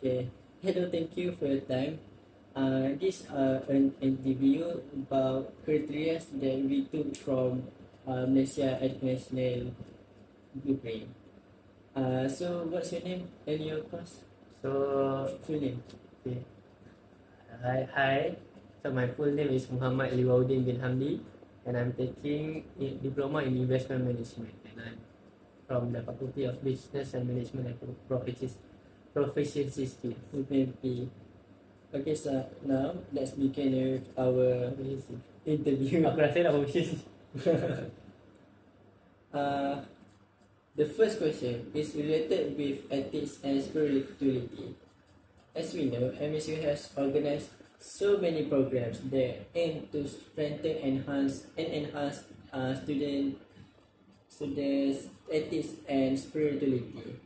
Okay. Hello, thank you for your time. This an interview about criteria that we took from Malaysia International Blueprint. So what's your name and your course? So, Full name. okay. Hi. So my full name is Muhammad Liwaudin bin Hamdi, and I'm taking diploma in investment management, and I'm from the Faculty of Business and Management and Proficiency Skills. UPMP. Okay, so now let's begin with our interview. Aku rasa nak proficiency. uh, the first question is related with ethics and spirituality. As we know, MSU has organized so many programs that aim to strengthen and enhance students' ethics and spirituality.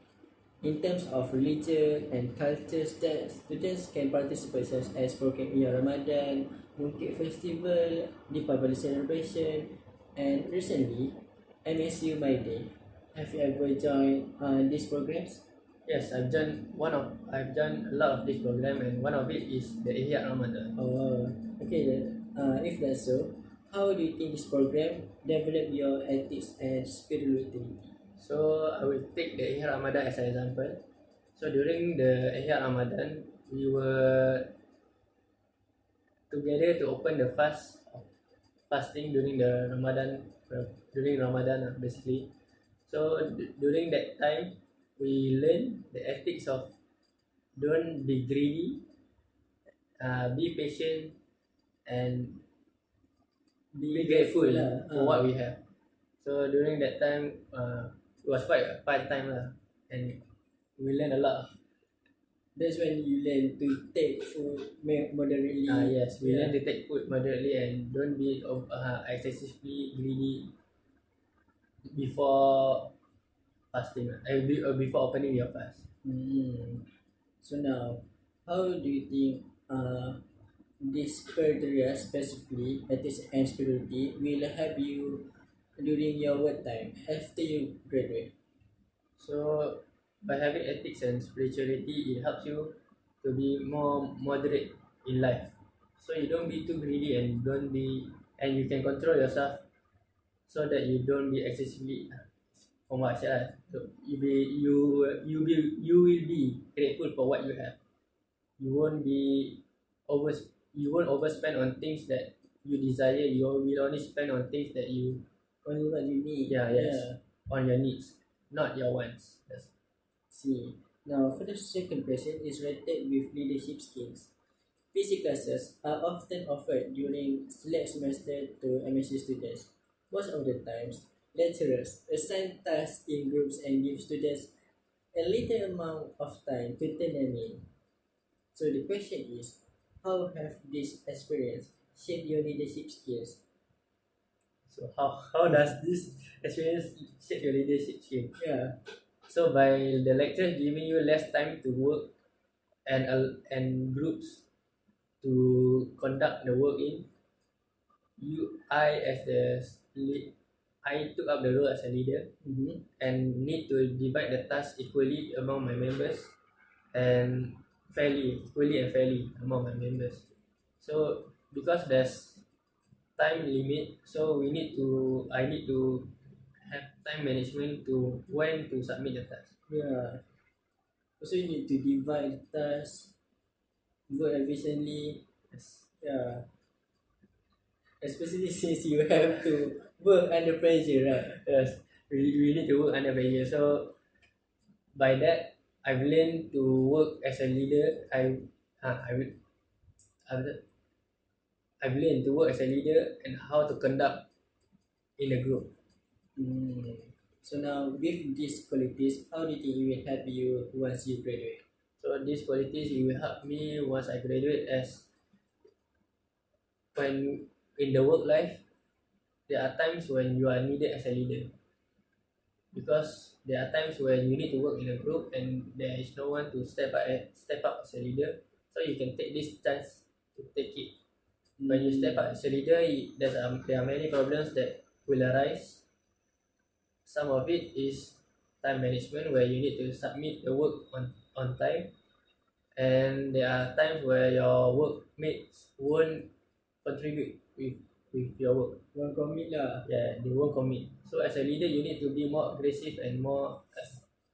In terms of religion and culture, students can participate such as program Iya Ramadan, Mooncake Festival, Deepavali celebration, and recently MSU My Day. Have you ever joined these programs? Yes, I've done a lot of this program, and one of it is the Ihya Ramadan. Oh, okay. If that's so, how do you think this program develop your ethics and spirituality? So I will take the Ihya Ramadan as an example. So during the Ihya Ramadan, we were together to open the fasting during the Ramadan basically. So during that time, we learn the ethics of don't be greedy, be patient, and be grateful for what we have. So during that time, it was quite a fun time lah, and we learned a lot. That's when you learn to take food moderately. Yes, we learn to take food moderately and don't be excessively greedy before fasting, before opening your fast. So now, how do you think this criteria specifically ethics and spirituality will help you during your work time after you graduate? So by having ethics and spirituality, it helps you to be more moderate in life. So you don't be too greedy and you can control yourself so that you don't be excessively from what I said. So you will be grateful for what you have. You won't be over you won't overspend on things that you desire. You will only spend on things that you Only what you need. on your needs, not your wants. Yes. See. Now, for the second question is related with leadership skills. PC classes are often offered during select semester to MSc students. Most of the times, lecturers assign tasks in groups and give students a little amount of time to turn them in. So the question is, how have this experience shaped your leadership skills? So how does this experience shape your leadership skill? Yeah. So by the lecture giving you less time to work and groups to conduct the work in, I took up the role as a leader and need to divide the task equally among my members and equally and fairly among my members. So because there's time limit, so I need to have time management to when to submit the task. Yeah. Also, you need to divide tasks, work efficiently. Yes. Yeah. Especially since you have to work under pressure, right? Yes. We need to work under pressure. So by that, I've learned to work as a leader. I've learned to work as a leader and how to conduct in a group. So now, with these qualities, how do you think it will help you once you graduate? So these qualities will help me once I graduate, as when in the work life, there are times when you are needed as a leader, because there are times when you need to work in a group and there is no one to step up as a leader. So you can take this chance to take it. When you step up as a leader, there are many problems that will arise. Some of it is time management, where you need to submit the work on time, and there are times where your workmates won't contribute with your work. Won't commit lah. Yeah, they won't commit. So as a leader, you need to be more aggressive and more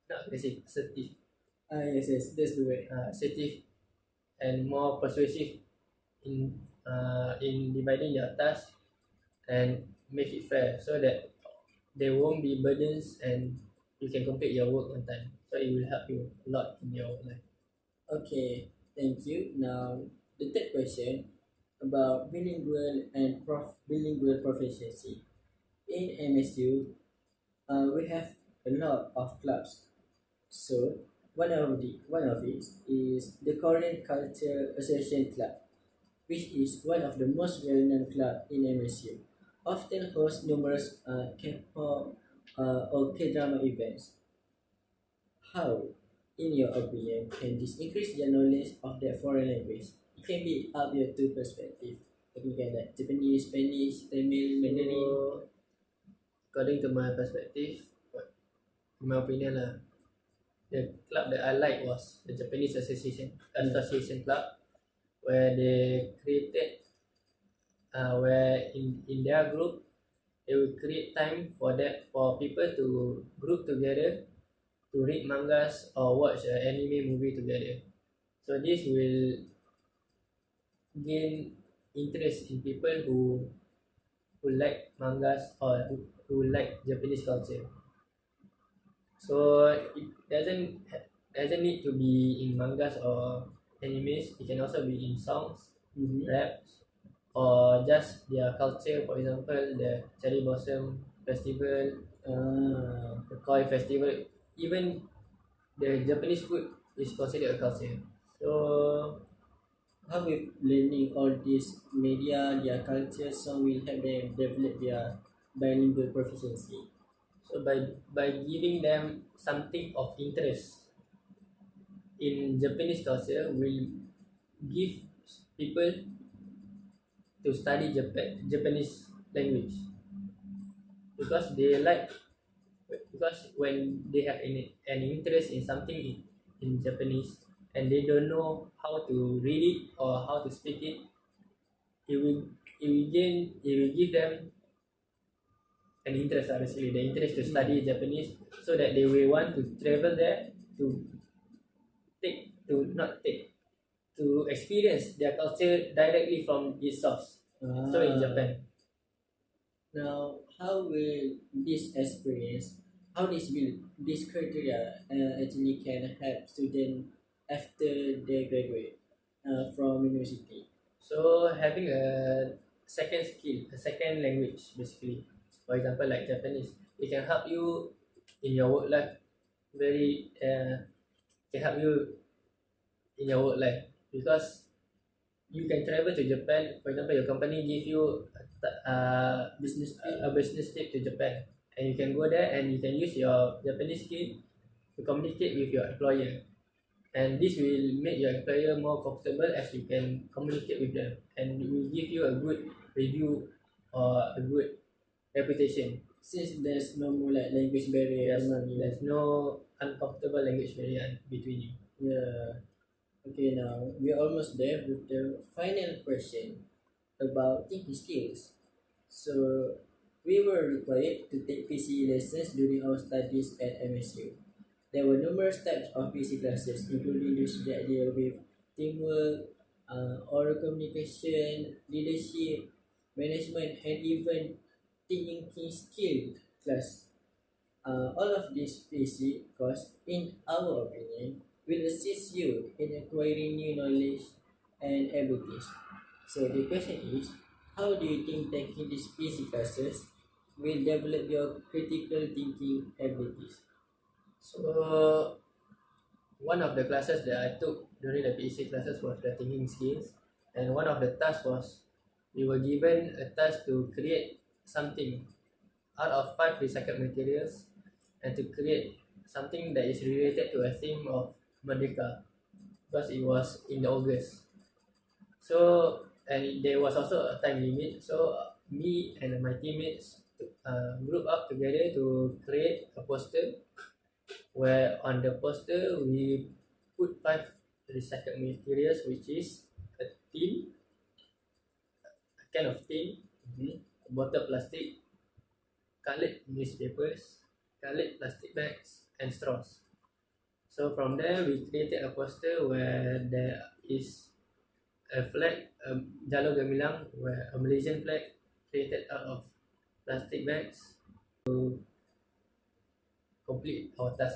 not aggressive, assertive, Yes, that's the way. assertive and more persuasive in dividing your task and make it fair so that there won't be burdens and you can complete your work on time. So it will help you a lot in your life. Okay, thank you. Now, the third question about bilingual proficiency. In MSU, we have a lot of clubs. So, one of it is the Korean Culture Association Club, which is one of the most well-known club in MSU. Often hosts numerous K-pop or K-drama events. How, in your opinion, can this increase your knowledge of that foreign language? It can be up your two perspective. Looking at that Japanese, Spanish, Tamil, Mandarin. So, according to my perspective, in my opinion the club that I like was the Japanese Association Club, where they created where in their group they will create time for people to group together to read mangas or watch an anime movie together. So this will gain interest in people who like mangas or who like Japanese culture. So it doesn't need to be in mangas or animes. It can also be in songs, raps, or just their culture. For example, the Cherry Blossom Festival, the Koi Festival. Even the Japanese food is considered a culture. So How with learning all this media, their culture, so will help them develop their bilingual proficiency. so by giving them something of interest in Japanese culture will give people to study Japanese language because they like because when they have an interest in something in Japanese and they don't know how to read it or how to speak it, it will give them an interest basically the interest to study Japanese so that they will want to travel there to not take to experience their culture directly from its source. So in Japan. Now, how will this experience, how this criteria actually can help students after they graduate from university? So having a second skill, a second language basically, for example like Japanese, it can help you in your work life very can help you in your work life because you can travel to Japan. For example, your company give you a business trip to Japan, and you can go there and you can use your Japanese skill to communicate with your employer, and this will make your employer more comfortable as you can communicate with them, and it will give you a good review or a good reputation. Since there's no more like language barrier Yes, among you. there's no uncomfortable language barrier between you. Yeah. Okay, now we're almost there with the final question about thinking skills. So, we were required to take PC lessons during our studies at MSU. There were numerous types of PC classes, including those that deal with teamwork, oral communication, leadership, management, and even thinking skill class. All of these PC courses, in our opinion, will assist you in acquiring new knowledge and abilities. So the question is, how do you think taking these PC classes will develop your critical thinking abilities? So one of the classes that I took during the PEC classes was the thinking skills, and one of the tasks was we were given a task to create something out of 5 recycled materials and to create something that is related to a theme of Merdeka because it was in August. So and there was also a time limit. So me and my teammates group up together to create a poster where on the poster we put recycled materials, which is a tin, a can of tin, bottle plastic, colored newspapers, colored plastic bags, and straws. So from there, we created a poster where there is a flag, Jalur Gemilang, where a Malaysian flag created out of plastic bags, complete our task.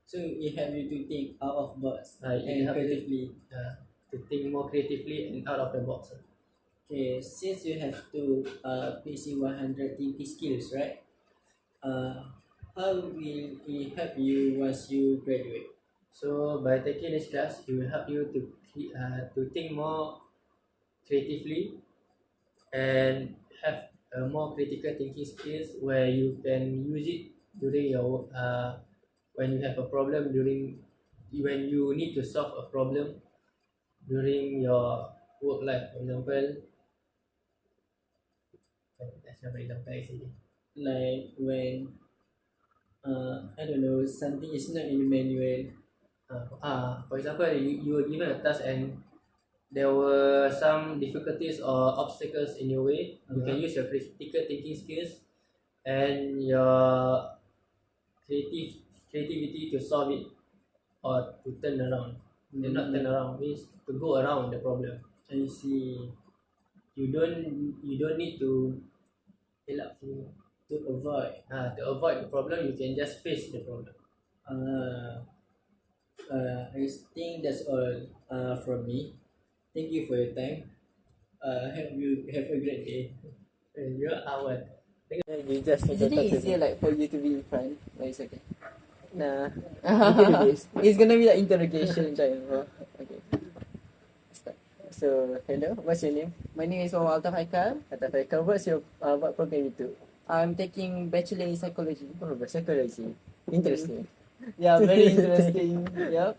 So it help you to think out of box It and helps you creatively. to think more creatively and out of the box. Okay, since you have to PC 100 thinking skills, right? How will it help you once you graduate? So by taking this class, it will help you to think more creatively and have a more critical thinking skills where you can use it during your when you have a problem, during when you need to solve a problem during your work life. For example, that's not an example actually. Like when I don't know, something is not in the manual. For example, you were given a task and there were some difficulties or obstacles in your way. You can use your critical thinking skills and your creativity to solve it or to turn around. Not turn around, means to go around the problem. I see. You don't need to elak To avoid. to avoid the problem. You can just face the problem. Uh, I think that's all from me. Thank you for your time. Hope you have a great day. You're our You just need to Usually talk to easier me. like for you to be in front. No, it's okay. Nah, you can do this. It's gonna be like interrogation time. Okay. Start. So, hello, what's your name? My name is Muhammad Altaf Haikal. Atafaika, what's your what program you took? I'm taking Bachelor in Psychology. Oh, psychology. Interesting. Yeah, very interesting. Yep.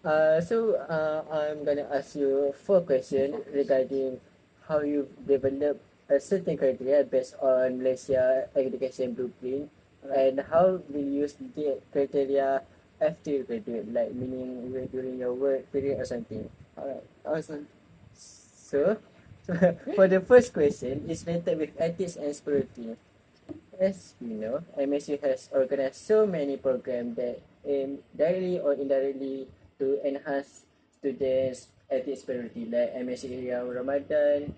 I'm gonna ask you 4 questions regarding how you develop a certain criteria based on Malaysia Education Blueprint, and how will you use the criteria after you graduate, like meaning during your work period or something. Alright. Awesome. So, for the first question, is related with ethics and spirituality. As you know, MSU has organized so many programs that aim directly or indirectly to enhance students' ethics spirituality, like MSU Yang Ramadan,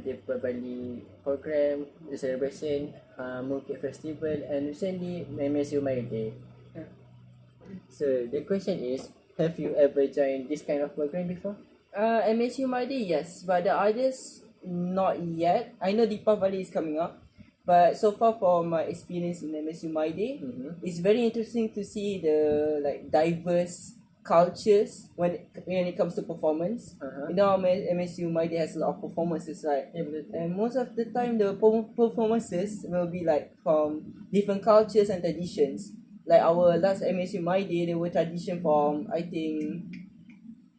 the Bali program, the celebration, Mooncake Festival, and recently MSU My Day. So the question is, have you ever joined this kind of program before? MSU Madi, yes, but the others not yet. I know Deepavali is coming up, but so far from my experience in MSU Madi, it's very interesting to see the like diverse cultures when it comes to performance. You know, MSU Madi has a lot of performances, right? Yeah, betul. And most of the time, the performances will be like from different cultures and traditions. Like our last MSU My Day, they were tradition from I think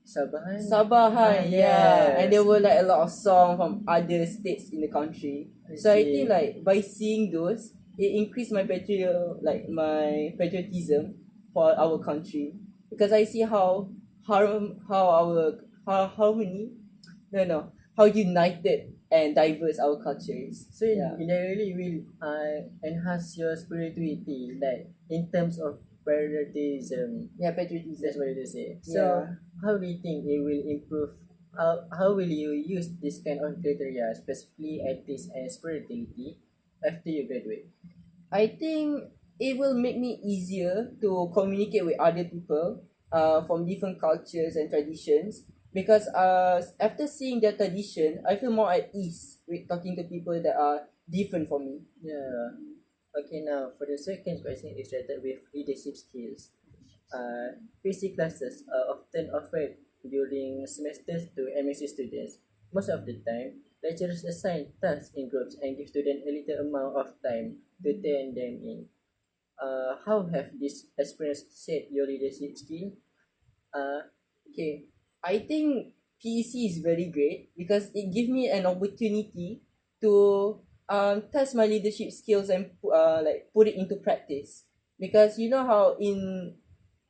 Sabahan. Sabahan, Yes. yeah, and there were like a lot of songs from other states in the country. So I think like by seeing those, it increased my my patriotism for our country, because I see how harmony, how united and diverse our culture is. So Yeah. it really will enhance your spirituality, like in terms of patriotism. Yeah, patriotism. That's what you say. So Yeah. how do you think it will improve? How will you use this kind of criteria, specifically ethics and spirituality, after you graduate? I think it will make me easier to communicate with other people from different cultures and traditions, because after seeing their tradition, I feel more at ease with talking to people that are different from me. Yeah. Okay, now for the second question is related with leadership skills. PC classes are often offered during semesters to MSc students. Most of the time, lecturers assign tasks in groups and give students a little amount of time to turn them in. How have this experience shaped your leadership skill? Okay, I think PEC is very great because it gives me an opportunity to test my leadership skills and put it into practice. Because you know how in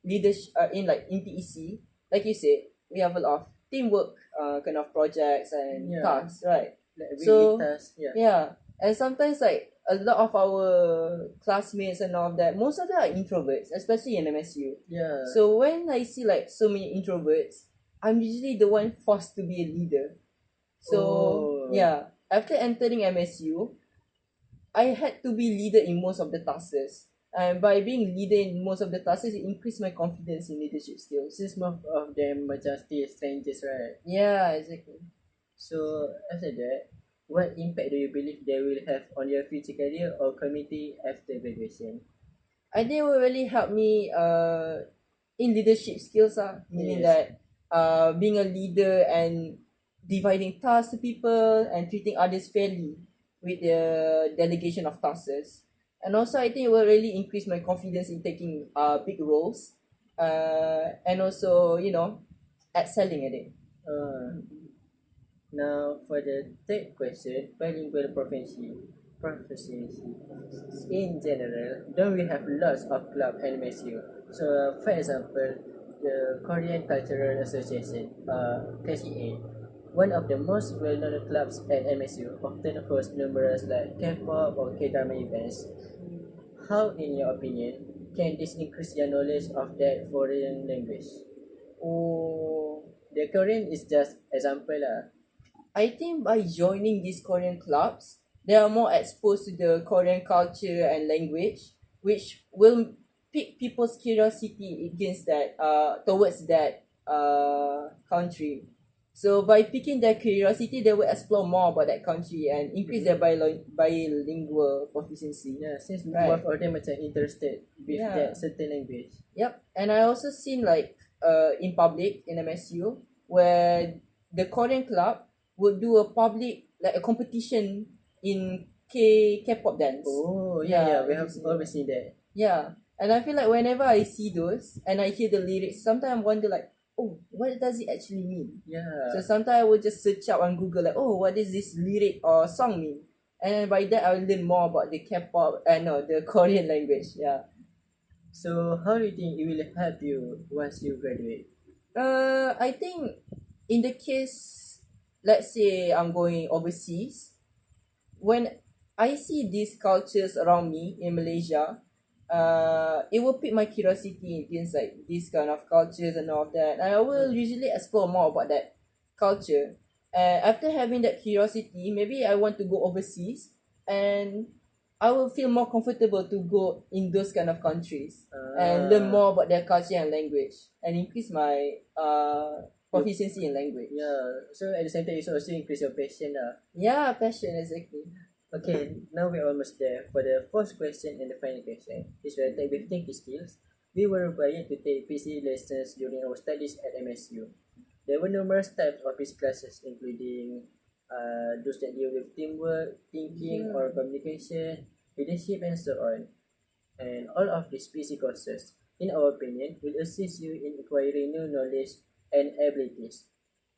leadership in PEC, like you said, we have a lot of teamwork kind of projects and Yeah. tasks, right? Like So, really task, yeah. Yeah, and sometimes like a lot of our classmates and all that, most of them are introverts, especially in MSU. Yeah. So when I see like so many introverts, I'm usually the one forced to be a leader. So Oh. yeah, after entering MSU, I had to be leader in most of the tasks. And by being leader in most of the tasks, it increased my confidence in leadership skills. Since most of them macam still strangers, right? Yeah, exactly. So after that, what impact do you believe they will have on your future career or community after graduation? I think it will really help me in leadership skills, meaning Yes. that being a leader and dividing tasks to people and treating others fairly with the delegation of tasks. And also, I think it will really increase my confidence in taking big roles and also, excelling at it. Now for the third question, bilingual proficiency. In general, don't we have lots of club and MSU? So for example, the Korean Cultural Association, KCA, one of the most well-known clubs at MSU, often hosts numerous like K-pop or K-drama events. How, in your opinion, can this increase your knowledge of that foreign language? Oh, The Korean is just example lah. I think by joining these Korean clubs, they are more exposed to the Korean culture and language, which will pique people's curiosity against that towards that country. So by piquing their curiosity, they will explore more about that country and increase their bilingual proficiency. Yeah, since Right. both of them macam interested with Yeah. that certain language. Yep, and I also seen like in public in MSU where the Korean club would do a public like a competition in K-pop dance. Oh Yeah, we have interesting. always seen that. Yeah, and I feel like whenever I see those and I hear the lyrics, sometimes I wonder like, oh, what does it actually mean? Yeah. So sometimes I would just search up on Google like, oh, what does this lyric or song mean? And by that I will learn more about the K-pop the Korean language. Yeah. So how do you think it will help you once you graduate? I think in the case, let's say I'm going overseas, when I see these cultures around me in Malaysia, it will pique my curiosity against like these kind of cultures and all of that. And I will usually explore more about that culture. And after having that curiosity, maybe I want to go overseas and I will feel more comfortable to go in those kind of countries and learn more about their culture and language and increase my proficiency in language. Yeah. So at the same time, you also increase your passion lah. Yeah, passion, exactly. Okay, now we're almost there. For the fourth question and the final question is related with thinking skills. We were required to take PC lessons during our studies at MSU. There were numerous types of PC classes, including those that deal with teamwork, thinking or communication, leadership, and so on. And all of these PC courses, in our opinion, will assist you in acquiring new knowledge and abilities.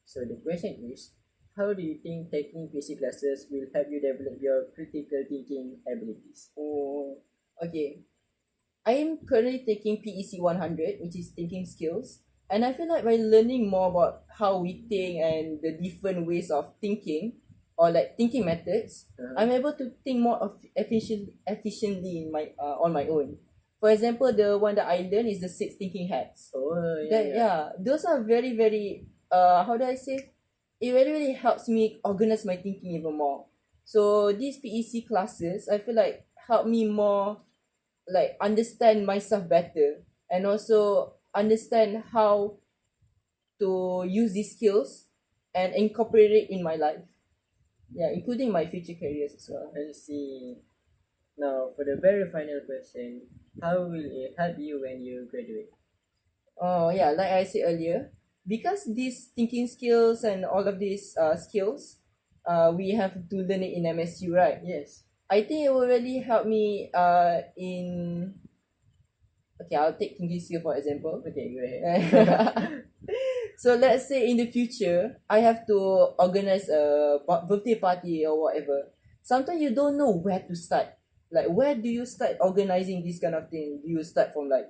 So the question is, how do you think taking PC classes will help you develop your critical thinking abilities? Oh, okay. I am currently taking PEC 100, which is thinking skills. And I feel like by learning more about how we think and the different ways of thinking or like thinking methods, I'm able to think more efficiently in my on my own. For example, the one that I learned is the 6 thinking hats. Oh, yeah. Those are very, very how do I say? It really, really helps me organize my thinking even more. So these PEC classes, I feel like help me more like understand myself better and also understand how to use these skills and incorporate it in my life. Yeah, including my future careers as well. I see. Now, for the very final question, how will it help you when you graduate? Oh yeah, like I said earlier, because these thinking skills and all of these skills, we have to learn it in MSU, right? Yes. I think it will really help me in. Okay, I'll take thinking skill for example. Okay, go ahead. So let's say in the future, I have to organize a birthday party or whatever. Sometimes you don't know where to start. Like, where do you start organizing this kind of thing? Do you start from like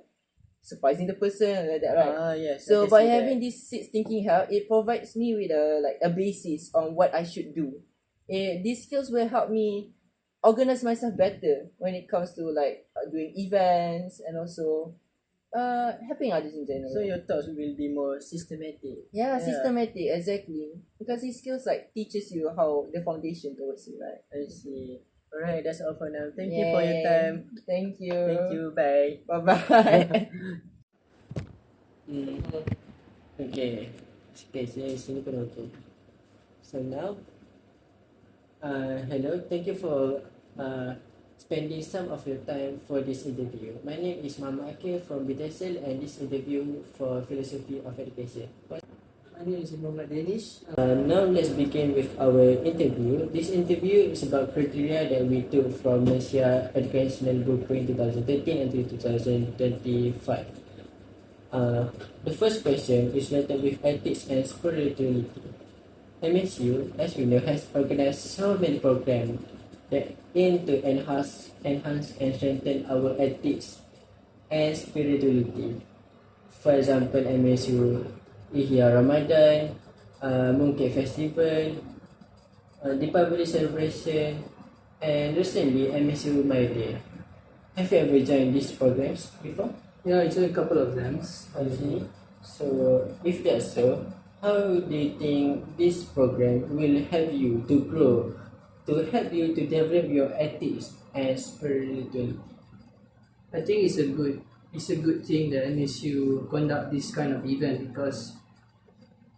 surprising the person like that, right? Yes. I So can by see having this six thinking help, it provides me with a basis on what I should do. These skills will help me organize myself better when it comes to doing events and also helping others in general. So your thoughts will be more systematic. yeah, systematic, exactly. Because these skills teaches you how the foundation towards it, right? I see. Alright, that's all for now. Thank you for your time. Thank you. Thank you. Bye. Bye bye. Okay. Okay, sini penonton. So now, hello. Thank you for spending some of your time for this interview. My name is Mama Akil from BTSL and this interview for Philosophy of Education. My name is Muhammad Danish. Now let's begin with our interview. This interview is about criteria that we took from Malaysia Educational Blueprint 2013 until 2025. The first question is related with ethics and spirituality. MSU, as we know, has organized so many programs that aim to enhance and strengthen our ethics and spirituality. For example, MSU Ihya Ramadan, Mooncake Festival, Deepavali celebration, and recently MSU My Day. Have you ever joined these programs before? Yeah, I joined a couple of them. I see. So, if that's so, how do you think this program will help you to grow, to help you to develop your ethics and spirituality? I think it's a good thing that MSU conduct this kind of event because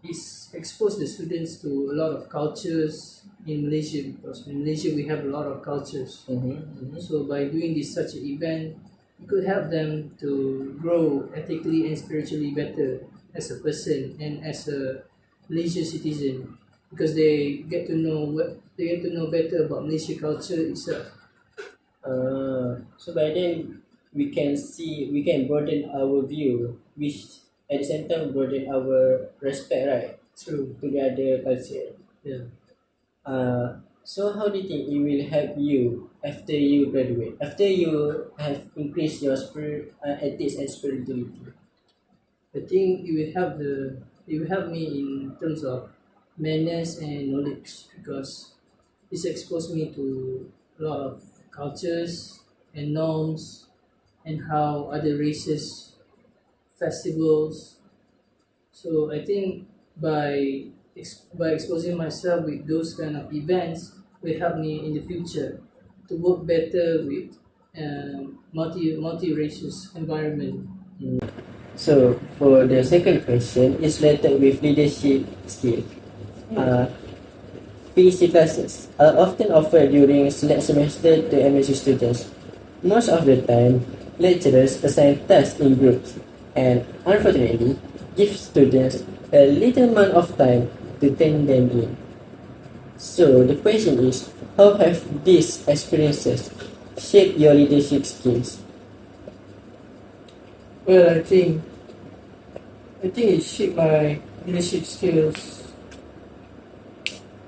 it's exposed the students to a lot of cultures in Malaysia, because in Malaysia we have a lot of cultures. So by doing this such an event, it could help them to grow ethically and spiritually better as a person and as a Malaysian citizen, because they get to know better about Malaysia culture itself. So by then we can broaden our view, which at the same time broaden our respect, right? True. To the other culture. Yeah. So how do you think it will help you after you graduate? After you have increased your ethics and spirituality? I think it will help me in terms of manners and knowledge, because it's exposed me to a lot of cultures and norms and how other races festivals. So I think by exposing myself with those kind of events will help me in the future to work better with multi-racial environment. So for the second question is related with leadership skill. PC classes are often offered during select semester to MSc students. Most of the time, lecturers assign tasks in groups and unfortunately give students a little amount of time to turn them in. So the question is, how have these experiences shaped your leadership skills? Well, I think it shaped my leadership skills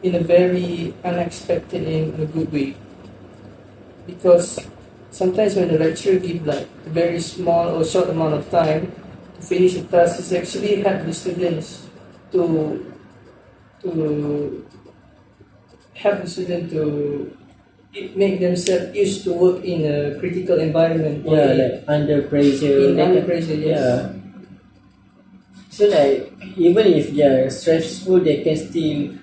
in a very unexpected and in a good way. Because sometimes when the lecturer gives a very small or short amount of time to finish a task, it actually help the students to make themselves used to work in a critical environment. Yeah, like under pressure. Under pressure, yes. Yeah. So even if they are stressful, they can still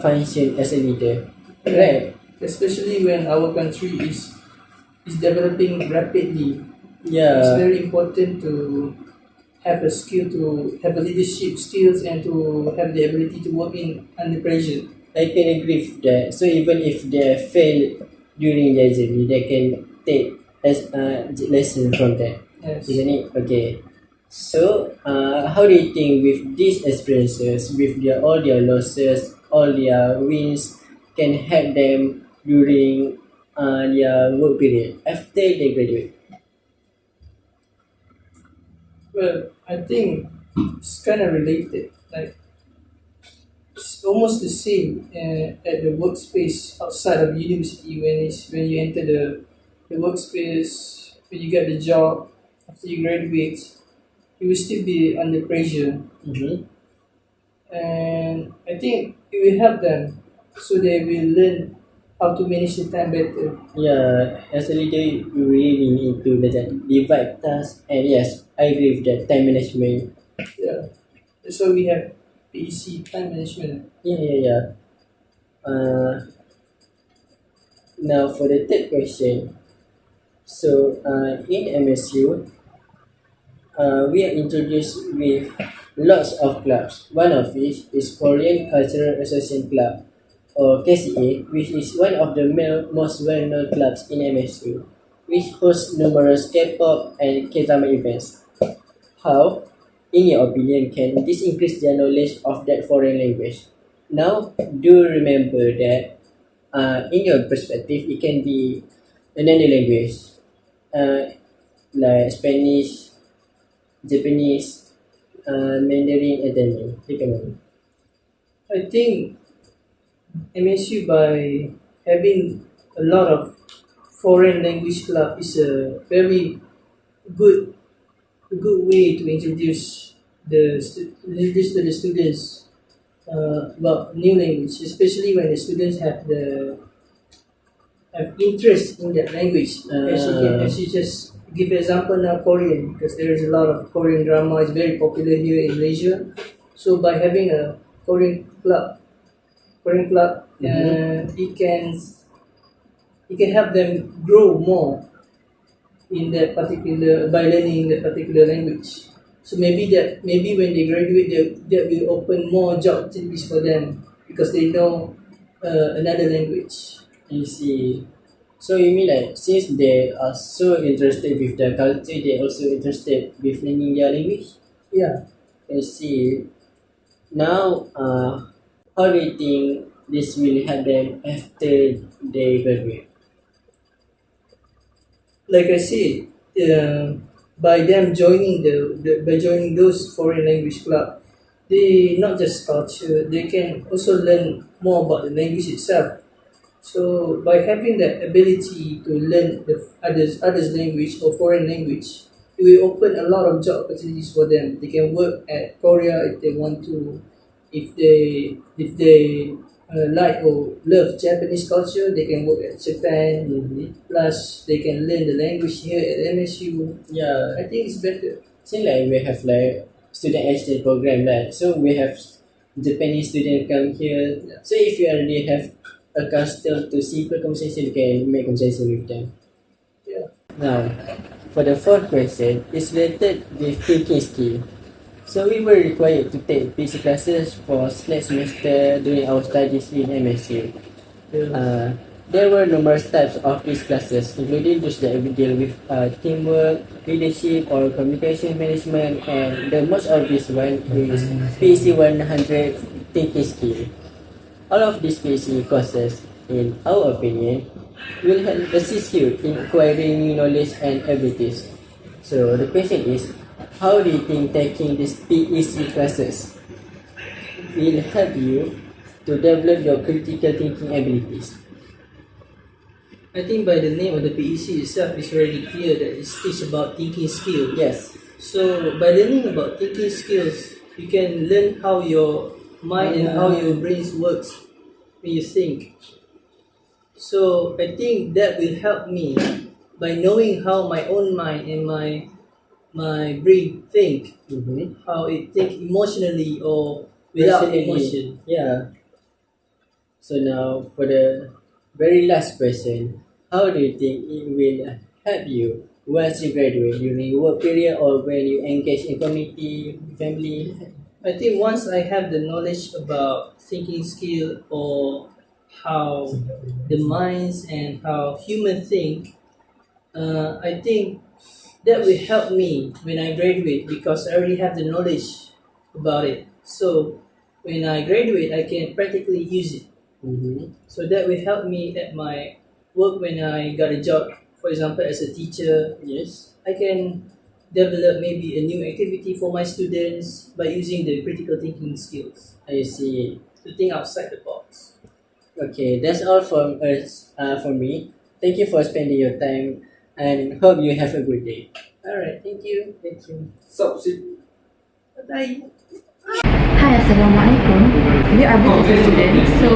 function as a leader, right? Especially when our country is developing rapidly. Yeah. It's very important to have a leadership skills and to have the ability to work in under pressure. I can agree with that. So even if they fail during their journey, they can take as lesson from that, Yes. isn't it? Okay. So how do you think with these experiences, with all their losses, all their wins, can help them during their work period after they graduate? Well, I think it's kind of related. It's almost the same at the workspace outside of university when you enter the workspace, when you get the job. after you graduate, you will still be under pressure, Mm-hmm. and I think it will help them so they will learn how to manage the time better. Yeah, as a leader, you really need to divide tasks, and yes, I agree with that. Time management. Yeah, that's why we have PEC, time management. Yeah. Now for the third question. So, in MSU, we are introduced with lots of clubs. One of which is Korean Cultural Association Club, or KCA, which is one of the most well-known clubs in MSU, which hosts numerous K-pop and K-drama events. How, in your opinion, can this increase their knowledge of that foreign language? Now, do remember that, in your perspective, it can be another language, uh, like Spanish, Japanese, Mandarin, and Tamil. Recommend. I think MSU by having a lot of foreign language club is a very good good way to introduce introduce to the students about new language, especially when the students have interest in that language. As you just give example now Korean, because there is a lot of Korean drama is very popular here in Malaysia. So by having a Korean club, it can help them grow more in that particular by learning that particular language. So maybe when they graduate, that will open more job opportunities for them because they know another language. I see. So you mean like since they are so interested with their culture, they also interested with learning their language? Yeah, I see. Now, how do you think this will help them after they graduate? like I said, by them joining by joining those foreign language club, they not just culture, they can also learn more about the language itself. So by having that ability to learn the others language or foreign language, it will open a lot of job opportunities for them. They can work at Korea if they want to, if they like or love Japanese culture, they can work at Japan. Plus, they can learn the language here at MSU. Yeah, I think it's better. since like we have like student exchange program, right? So we have Japanese student come here. So if you already have accustomed to simple conversation, you can make conversation with them. Yeah. Now, for the fourth question, it's related with thinking skill. So we were required to take PC classes for next semester during our studies in MSU. There were numerous types of these classes, including those that will deal with teamwork, leadership, or communication management, and the most obvious one is PC 100 thinking skill. All of these PC courses, in our opinion, will help assist you in acquiring new knowledge and abilities. So the question is, how do you think taking these PEC classes will help you to develop your critical thinking abilities? I think by the name of the PEC itself, it's already clear that it's about thinking skills. Yes. So by learning about thinking skills, you can learn how your mind and how your brains works when you think. So I think that will help me by knowing how my own mind and my brain think, how it think emotionally or without Personally, emotion. Yeah. So now for the very last question, how do you think it will help you once you graduate during your work period or when you engage in community, family? I think once I have the knowledge about thinking skill or how the minds and how humans think, I think that will help me when I graduate because I already have the knowledge about it. So when I graduate, I can practically use it. So that will help me at my work when I got a job. For example, as a teacher, Yes. I can develop maybe a new activity for my students by using the critical thinking skills I see. to think outside the box. Okay, that's all from us. For me. Thank you for spending your time and hope you have a good day. Alright, thank you. Thank you. Bye. Hi, Assalamualaikum. We are BTS students. So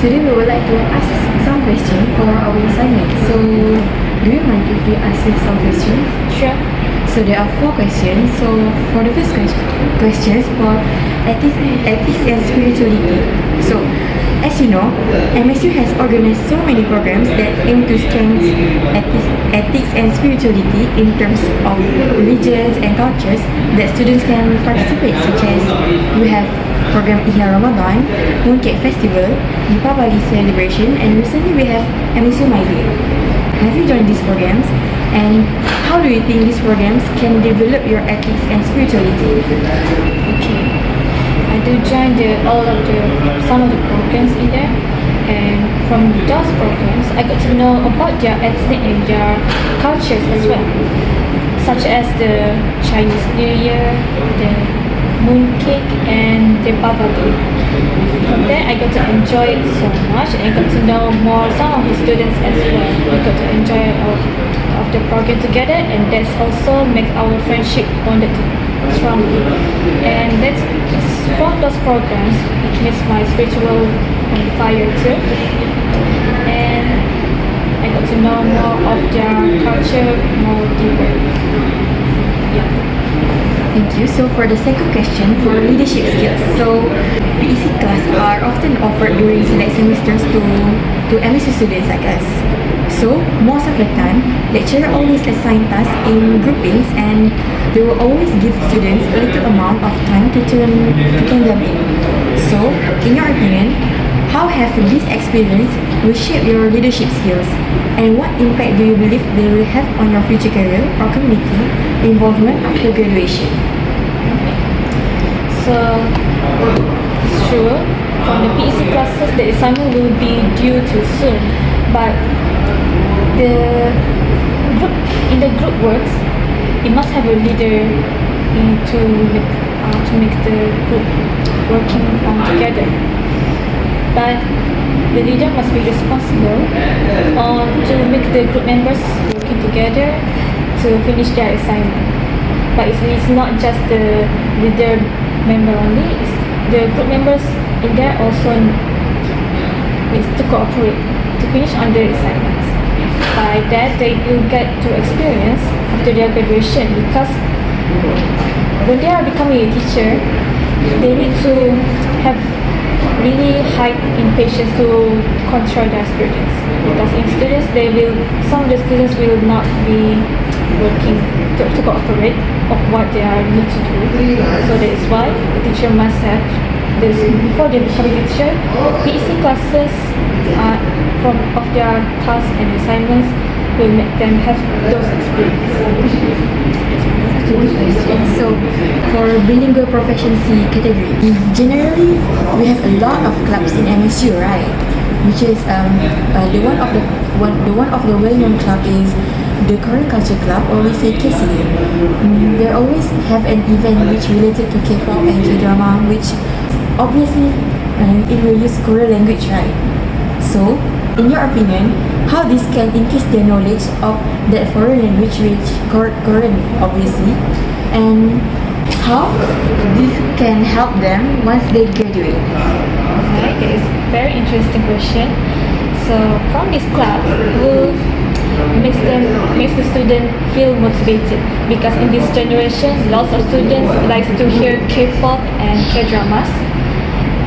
today we would like to ask some questions for our assignment. So do you mind if we ask you some questions? Sure. So there are 4 questions. So for the first questions for ethics and spirituality. So as you know, MSU has organized so many programs that aim to strengthen ethics and spirituality in terms of religions and cultures that students can participate, such as we have program Ihya Ramadan, Mooncake Festival, Deepavali celebration, and recently we have MSU My Day. Have you joined these programs? And how do you think these programs can develop your ethics and spirituality? Okay. I do join some of the programs in there, and from those programs I got to know about their ethnic and their cultures as well, such as the Chinese New Year, the mooncake, and the Deepavali. From there I got to enjoy it so much, and I got to know more some of the students as well. We got to enjoy of the program together, and that's also makes our friendship bonded strongly. And that's from those programs it makes my spiritual on fire too. And I got to know more of their culture more deeper. Yeah. Thank you. So for the second question, for leadership skills. So PEC class are often offered during select semesters to MSU students like us. So most of the time, lecturer always assign tasks in groupings, and they will always give students a little amount of time to turn them in. So in your opinion, how have this experience reshaped your leadership skills, and what impact do you believe they will have on your future career or community involvement after graduation? So, sure, from the PEC classes, the assignment will be due too soon, but in the group works, you must have a leader to make the group working together. But the leader must be responsible to make the group members working together to finish their assignment. But it's not just the leader member only, it's the group members in there also needs to cooperate to finish on their assignments. By that, they will get to experience after their graduation, because when they are becoming a teacher, they need to have really high impatience to control their students, because in students some of the students will not be working to cooperate of what they are need to do. So that is why the teacher must have this before they become a teacher. PEC classes of their tasks and assignments will make them have those experiences. So, for bilingual proficiency category, generally we have a lot of clubs in MSU, right? Which is the one of the well-known club is the Korean Culture Club, or we say KCA. They always have an event which related to K-pop and K-drama, which obviously it will use Korean language, right? So, in your opinion, how this can increase their knowledge of that foreign language, which Korean obviously, and how this can help them once they graduate? Okay, that is a very interesting question. So from this club, makes the student feel motivated, because in this generation, lots of students like to hear K-pop and K-dramas,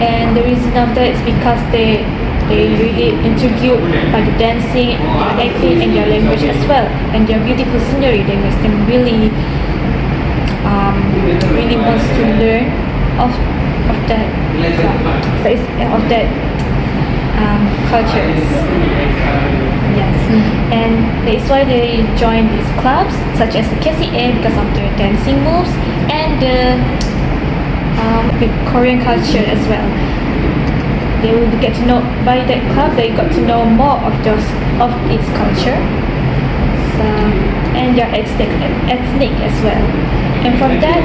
and the reason of that is because they really intrigued by the dancing, their acting, and their language as well, and their beautiful scenery. They makes them really wants to learn of that cultures. Yes, and that's why they join these clubs such as the KCA, because of their dancing moves and the Korean culture as well. They will get to know by that club. They got to know more of its culture, and their ethnic as well. And from that,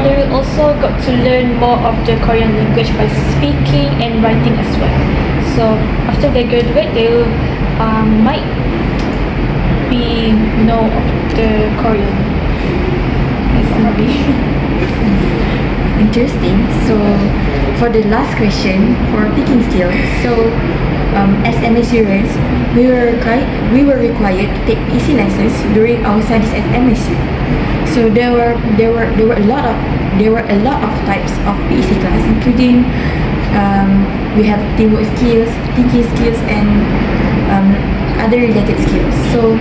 they will also got to learn more of the Korean language by speaking and writing as well. So after they graduate, they will might already know of the Korean movie. Interesting. So for the last question for thinking skills, so as MSUers, we were required to take PC lessons during our studies at MSU. So there were a lot of types of PC class, including we have teamwork skills, thinking skills, and other related skills. So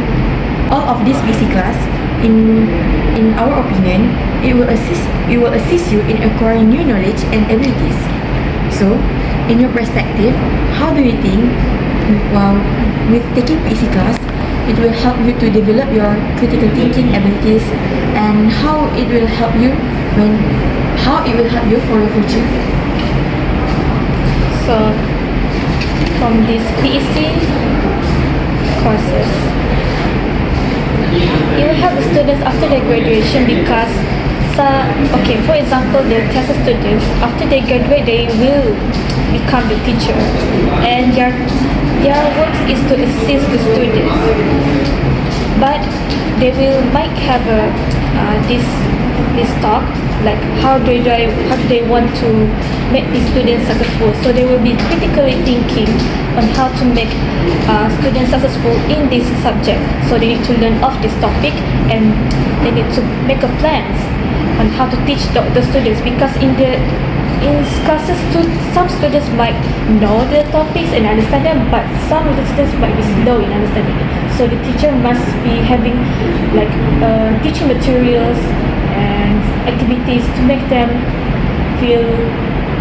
all of these PC class, in our opinion, it will assist you in acquiring new knowledge and abilities. So, in your perspective, how do you think, with taking PC class, it will help you to develop your critical thinking abilities, and how it will help you for your future? So from these PEC courses, it will help the students after their graduation because for example, the TESOL students, after they graduate, they will become the teacher, and their work is to assist the students. But they might have this talk like how do they want to make these students successful. So they will be critically thinking on how to make students successful in this subject. So they need to learn of this topic, and they need to make a plans on how to teach the students, because in classes some students might know the topics and understand them, but some of the students might be slow in understanding it. So the teacher must be having like teaching materials and activities to make them feel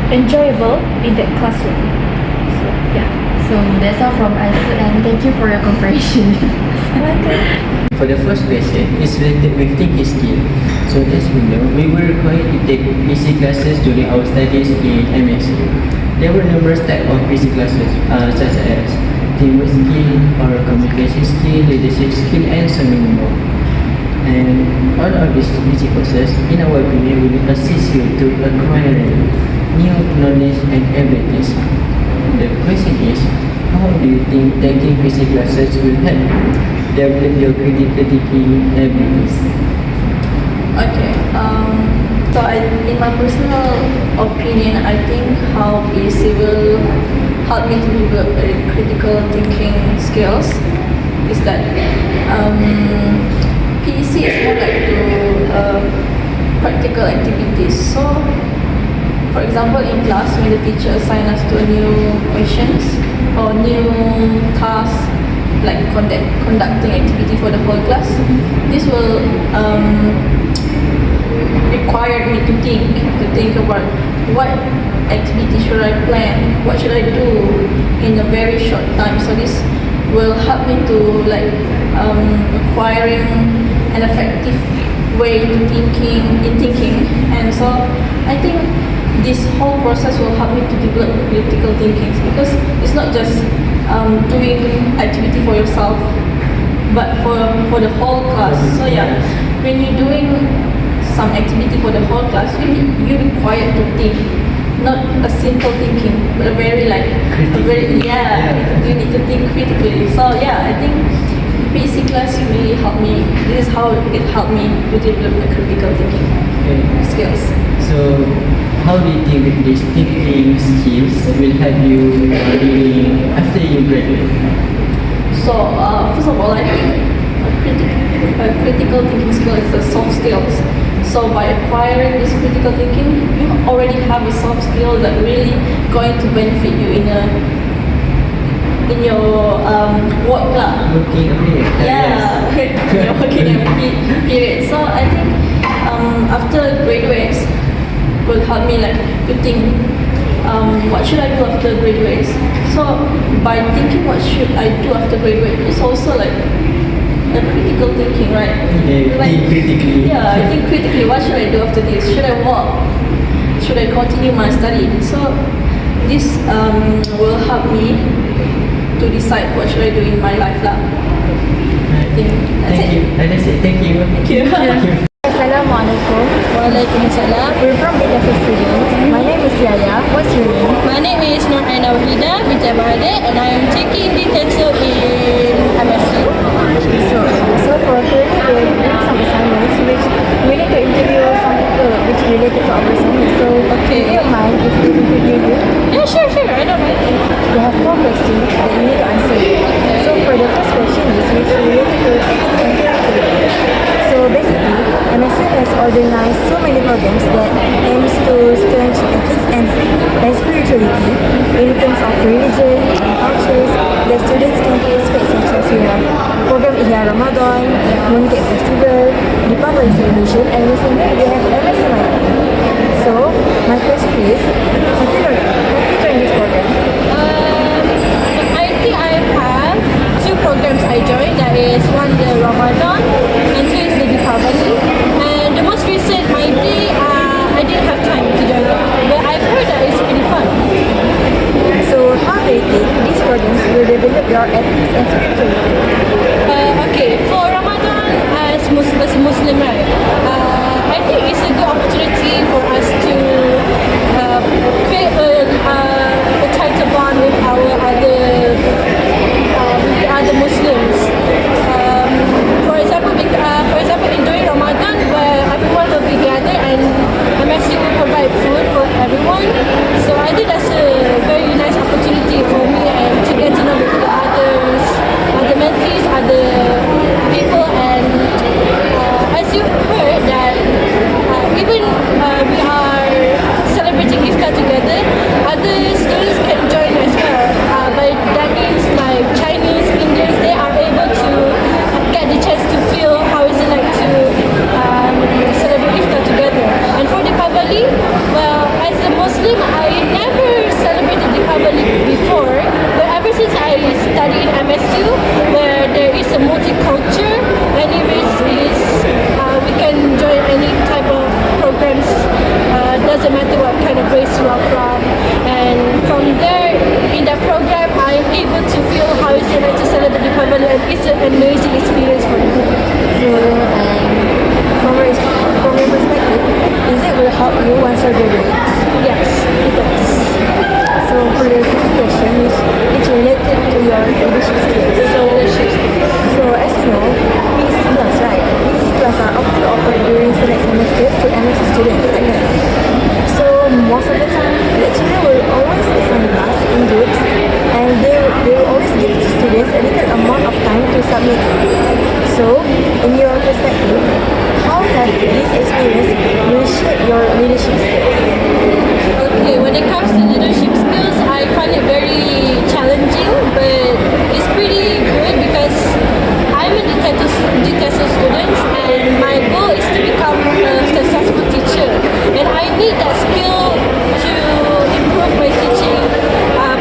enjoyable in that classroom. So yeah. So that's all from us, and thank you for your cooperation. For the first question, it's related with thinking skill. So as we know, we were required to take PC classes during our studies in MSU. There were numerous types of PC classes, such as teamwork skill, or communication skill, leadership skill, and so many more. And all of these PC courses, in our opinion, will assist you to acquire new knowledge and abilities. The question is, how do you think taking PC classes will help develop your critical thinking abilities? Okay. In my personal opinion, I think how PC will help me to develop critical thinking skills is that PC is more like to practical activities. So, for example, in class, when the teacher assigns us to new questions or new tasks, like conducting activity for the whole class, this will require me to think about what activity should I plan, what should I do in a very short time. So this will help me to acquiring an effective way to thinking, and so I think this whole process will help me to develop critical thinking, because it's not just doing activity for yourself, but for the whole class. So yeah, when you're doing some activity for the whole class, you're required to think, not a simple thinking, but you need to think critically. So yeah, I think PC class really helped me. This is how it helped me to develop the critical thinking skills. So, how do you think these thinking skills will help you after you graduate? So first of all, I think a critical thinking skill is a soft skills. So by acquiring this critical thinking, you already have a soft skill that really going to benefit you in your work lah. Working period. Yeah, your working period. So I think after graduates will help me to think what should I do after graduates. So by thinking what should I do after graduate, it's also like a critical thinking, right? Yeah, think critically. Yeah, I think critically. What should I do after this? Should I work? Should I continue my study? So this will help me to decide what should I do in my life lah. I think that's Thank it. you. That's it. Thank you. Thank you. Assalamualaikum. Waalaikumsalam. We're from BTS students. My name is Yaya. What's your name? My name is Nur Aina Wahida binti Abang Adik, and I am taking the TESOL in MSU. So for currently we're doing some assignments which we need to interview some people which related to our assignment. So do you mind if we interview you? Yeah, sure, I don't mind. We have 4 questions that you need to answer. So for the first question is which related to ethics and spirituality. So basically, MSU has organized so many programs that aims to strengthen ethics and spirituality in terms of religion and cultures that students can participate, such as we have program Ihya Ramadan, Mooncake Festival, Deepavali celebration, and recently we have MSMIT. So my question is, have you joined this program? I think I have 2 programs I joined. That is one the Ramadan and 2 is the Deepavali. And the most recent, my day, I didn't have time to join it. But I've heard that it's pretty fun. So how do you think these programs will develop your ethics and spirituality? Okay, for Ramadan as a Muslim, right? I think it's a good opportunity for us to create a tighter bond with our other Muslims. For example, in during Ramadan, where everyone will be gathered and MSU will provide food for everyone. So I think that's a very nice opportunity for me and to get to know with the others, other mentees, other people, and as you heard that even we are celebrating Iftar together, other students can join as well. But that means like Chinese, Indians, they are able to get the chance to feel how is it like to celebrate Iftar together. And for Deepavali, well, as a Muslim, I never celebrated Deepavali before, but ever since I study in MSU, where there is a multicultural, any race is, we can join any type of programs, doesn't matter what kind of race you are from. And from there, in that program, I'm able to feel how it's like to celebrate Deepavali, and it's an amazing experience for me. So from your perspective, is it will help you once you graduate? Yes, it does. So for the second question, it's related to your leadership skills. So as you know, PEC class, right? PEC class are often offered during select semesters to MSc students, I guess. So most of the time, lecturer will always assign class in groups, and they will always give to students a little amount of time to submit. So in your perspective, how has this experience reshaped your leadership skills? Okay, when it comes to leadership skills, I find it very challenging, but it's pretty good because I'm a DTSS student and my goal is to become a successful teacher. And I need that skill to improve my teaching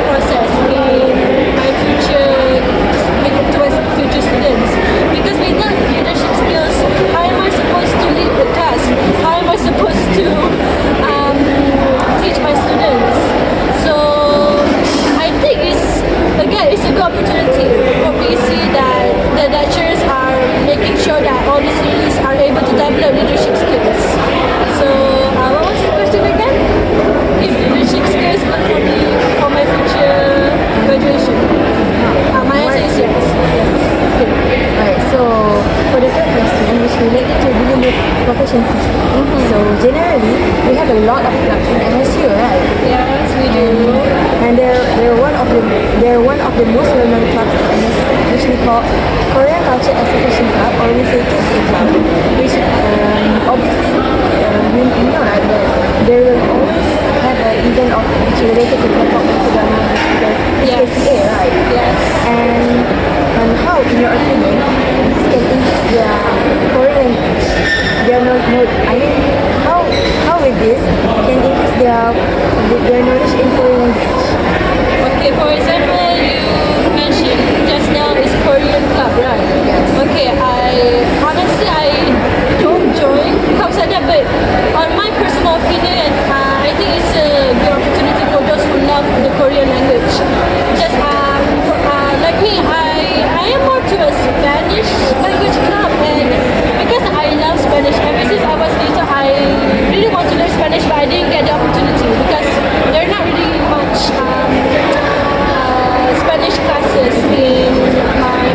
process in my towards future students. Because without leadership skills, how am I supposed to lead the class? How am I supposed to teach my students? So I think it's a good opportunity for PEC that the lecturers are making sure that all the students are able to develop leadership skills. So what was the question again? If leadership skills good for me for my future graduation? My answer is yes. Okay. Alright, so for the third question, which related to dealing with proficiency. So generally, we have a lot of clubs in MSU, right? Yes, we do. And they're one of the most well-known clubs in MSU, which we call Korean Culture Association Club, or we say KCA Club, which obviously we know right, that there will always have an event of which related to K-pop and drama, because it's KCA, right? Yes. And how, in your opinion, this can increase their foreign language? How with this can increase their knowledge in foreign language? Okay, for example, you mentioned just now is Korean club, right? Yes. Okay, I don't join clubs like that, but on my personal opinion, I think it's a good opportunity for those who love the Korean language. Just like me, I am more to a Spanish language club, and because I love Spanish, ever since I was little, I really want to learn Spanish, but I didn't get the opportunity because there are not really much Spanish classes in my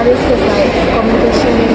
other skills like communication,